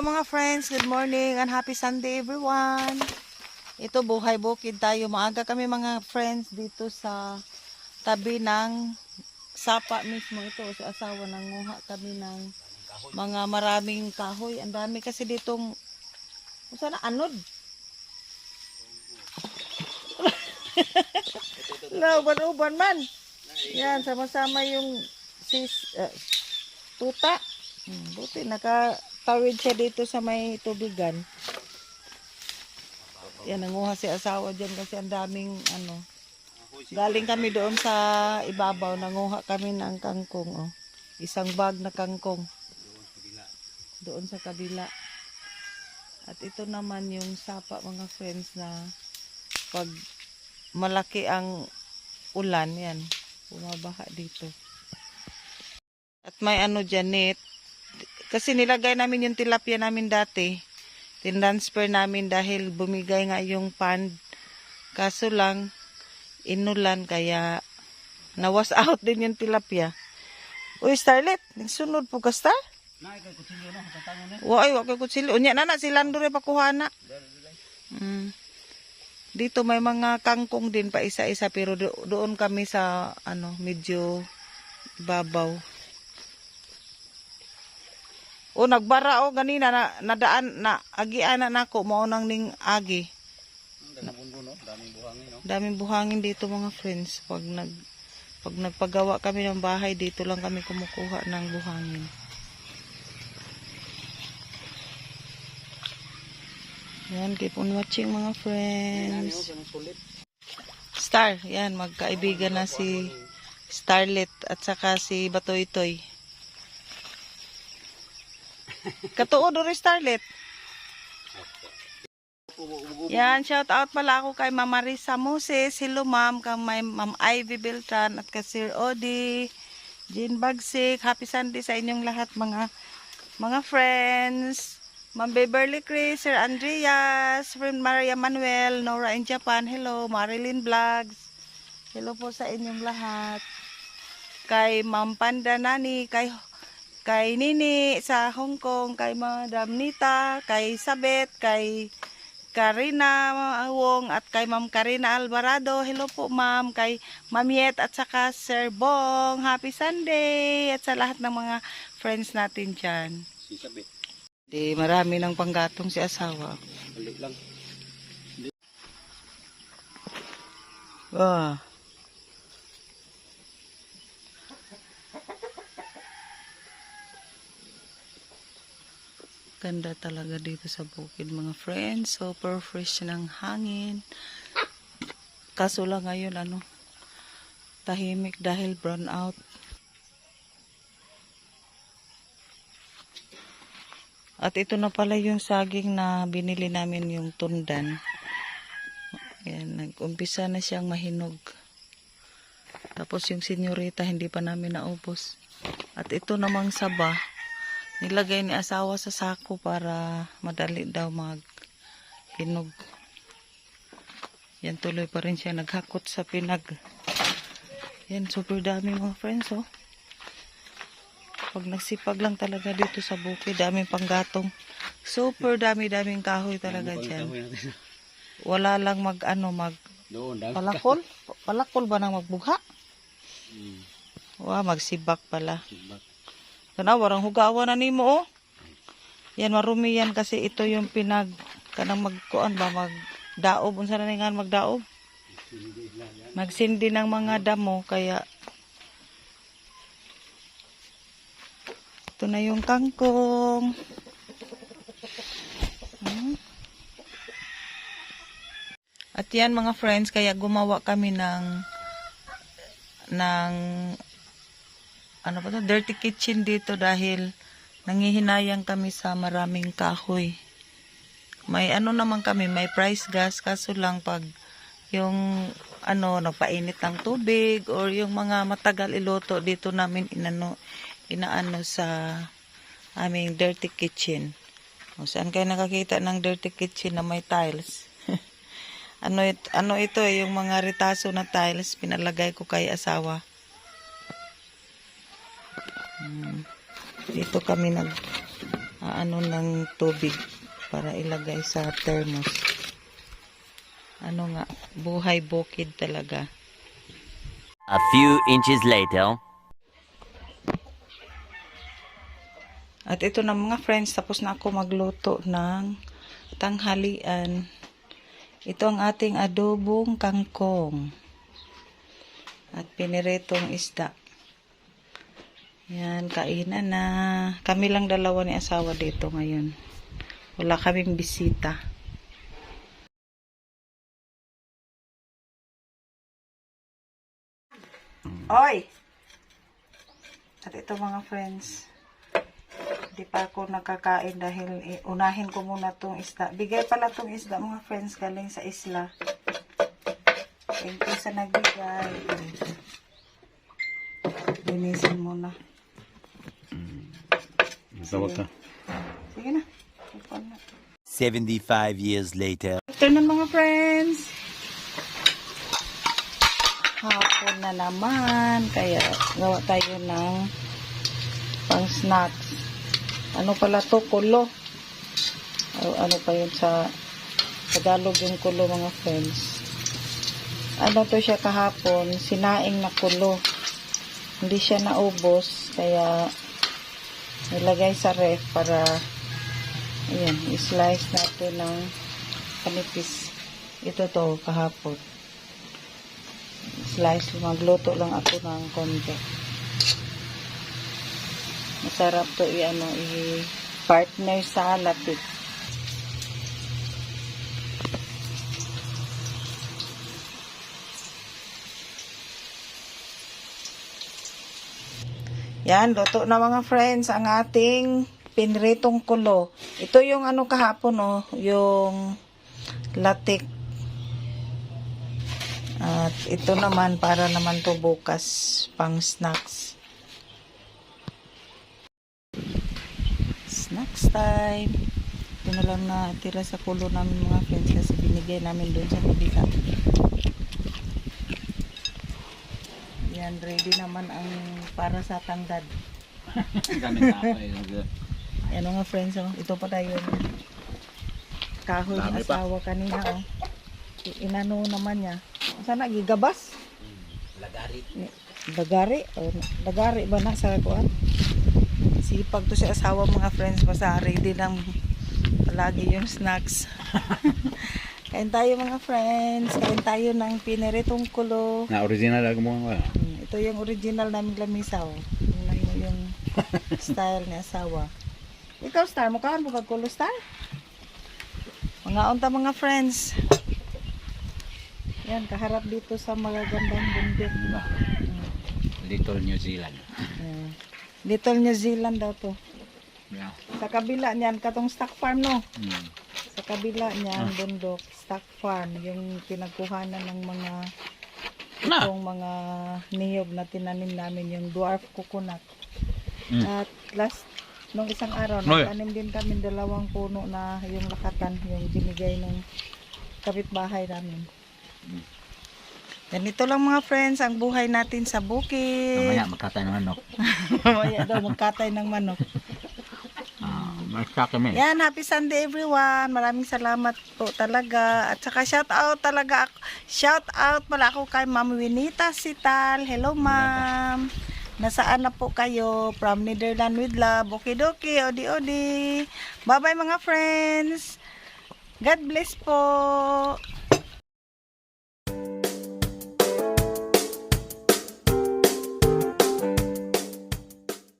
Hello mga friends, good morning and happy Sunday everyone. Ito buhay bukid tayo. Maaga kami mga friends dito sa tabi ng sapa mismo. Ito sa asawa, nanguha kami ng mga maraming kahoy. Ang dami kasi ditong sana anod. Uban-uban man. Yan, sama-sama yung tuta. Buti nakatawid siya dito sa may tubigan. Yan, nanguha si asawa dyan kasi ang daming galing kami doon sa ibabaw, nanguha kami ng kangkong. Isang bag na kangkong. Doon sa kabila. At ito naman yung sapa mga friends na pag malaki ang ulan, yan, bumabaha dito. At may dyan, net. Kasi nilagay namin yung tilapia namin dati. Tinransfer namin dahil bumigay nga yung pond. Kaso lang, inulan kaya nawas out din yung tilapia. Uy, Starlet, sunod po ka, Star? Kay kutsilyo no, katangon ni. Wag kay kutsilyo. Unya na silang dure pakuhana. Dito may mga kangkong din pa isa-isa pero doon kami sa medyo babaw. O nagbara o ganina nadaan na agian na nako mao nang ning agi. Daming buhangin no. Daming buhangin dito mga friends pag nagpagawa kami ng bahay dito lang kami kumukuha ng buhangin. Yan, keep on watching mga friends. Star, yan, magkaibigan na si Starlet at saka si Batoy-Toy. Katuod rin Starlet. Yan, shout out pala ako kay Mama Risa Moses. Hello ma'am, kay Ma'am Ivy Beltran at kay Sir Odi, Jean Bagsik. Happy Sunday sa inyong lahat mga friends. Ma'am Beverly Chris, Sir Andreas, friend Maria Manuel, Nora in Japan, hello, Marilyn Vlogs, hello po sa inyong lahat. Kay Ma'am Panda Nani, kay Nini sa Hong Kong, kay Madam Nita, kay Sabet, kay Karina Wong at kay Ma'am Karina Alvarado, hello po ma'am, kay Ma'am Yet at saka Sir Bong, happy Sunday at sa lahat ng mga friends natin dyan. Si Sabet. Di marami ng panggatong si asawa. Balik lang. Wah. Ganda talaga dito sa bukid mga friends. Super fresh ng hangin. Kaso lang ngayon tahimik dahil brown out. At ito na pala yung saging na binili namin, yung tundan. Ayan, nag-umpisa na siyang mahinog. Tapos yung senyorita hindi pa namin naubos. At ito namang saba, nilagay ni asawa sa sako para madali daw maghinog. Yan, tuloy pa rin siya naghakot sa pinag. Yan, super dami mga friends, oh. Pag nagsipag lang talaga dito sa bukid, daming panggatong. Super daming kahoy talaga dyan. Wala lang palakol. Palakol ba nang magbuha? Magsibak pala. Kana, warang hugawan na nimo, oh. Yan, marumi yan kasi ito yung kanang magdaob. Unsa na nga magdaob? Magsindi ng mga damo, kaya ito na yung kangkong. At yan mga friends, kaya gumawa kami ng dirty kitchen dito dahil nanghihinayang kami sa maraming kahoy. May naman kami, may price gas, kaso lang pag yung nagpainit ng tubig or yung mga matagal iluto dito namin inaano sa aming dirty kitchen. Saan kayo nakakita ng dirty kitchen na may tiles? Ito yung mga ritaso na tiles pinalagay ko kay asawa. Dito kami ano ng tubig para ilagay sa thermos. Ano nga, buhay bukid talaga. A few inches later. At ito na mga friends, tapos na ako magluto ng tanghalian. Ito ang ating adobong kangkong. At piniritong isda. Yan, kainan na. Kami lang dalawa ni asawa dito ngayon. Wala kaming bisita. Oy! At ito mga friends, hindi pa ako nakakain dahil unahin ko muna tong isda. Bigay pala tong isda mga friends galing sa isla. Thank you sa nagbigay. Linisin muna. Sige. Sige na. Ipon na. 75 years later. Afternoon mga friends. Hapon na naman. Kaya gawa tayo ng pang snacks. Ano pala to? Kulo. Ano pa yun sa Tagalog yung kulo mga friends. Ano to siya kahapon? Sinaing na kulo. Hindi siya naubos. Kaya nilagay sa ref para ayan, i-slice natin ng kanipis. Ito to kahapon. Slice, magluto lang ako ng konti. Masarap to i-partner sa lapit. Yan, luto na mga friends ang ating pinritong kulo. Ito yung ano kahapon yung latik. At ito naman para naman to bukas pang snacks. Snacks time. Ito na lang na tira sa kulo namin mga friends kasi binigay namin doon sa kabila. Yan, ready naman ang para sa tanggad. Gamit na ako Yan mga friends, ito pa tayo. Kahoy ng asawa kanina. Inano naman niya. Sana gigabas? Lagari. Lagari? Lagari ba na sa kuwan? Sipag to si asawa mga friends. Basta ready lang palagi yung snacks. Kain tayo mga friends. Kain tayo ng piniritong kulo. Na original ako mo. Ito yung original naming lamisa. Tingnan mo yung style ni asawa. Ikaw star, mukhaan mo kag kulo star? Mga unta mga friends. Yan, kaharap dito sa magagandang bundok. Little New Zealand. Little New Zealand daw to. Yeah. Sa kabila niyan, katong stock farm no? Mm. Sa kabila niyan, bundok, stock farm. Yung pinagkuhanan ng mga itong mga niyog na tinanim namin, yung dwarf coconut. At last, nung isang araw, nagtanim din kami 2 puno na yung lakatan, yung binigay ng kapitbahay namin. Ganito lang mga friends, ang buhay natin sa bukid. Mamaya magkatay ng manok. Mamaya daw magkatay ng manok. Masya kami. Yan, happy Sunday everyone. Maraming salamat po talaga. At saka shout out talaga. Shout out pala ako kay Ma'am Winita Sital. Hello ma'am. Nasaan na po kayo? From Netherlands with love. Okidoki, odi-odi. Bye bye mga friends. God bless po.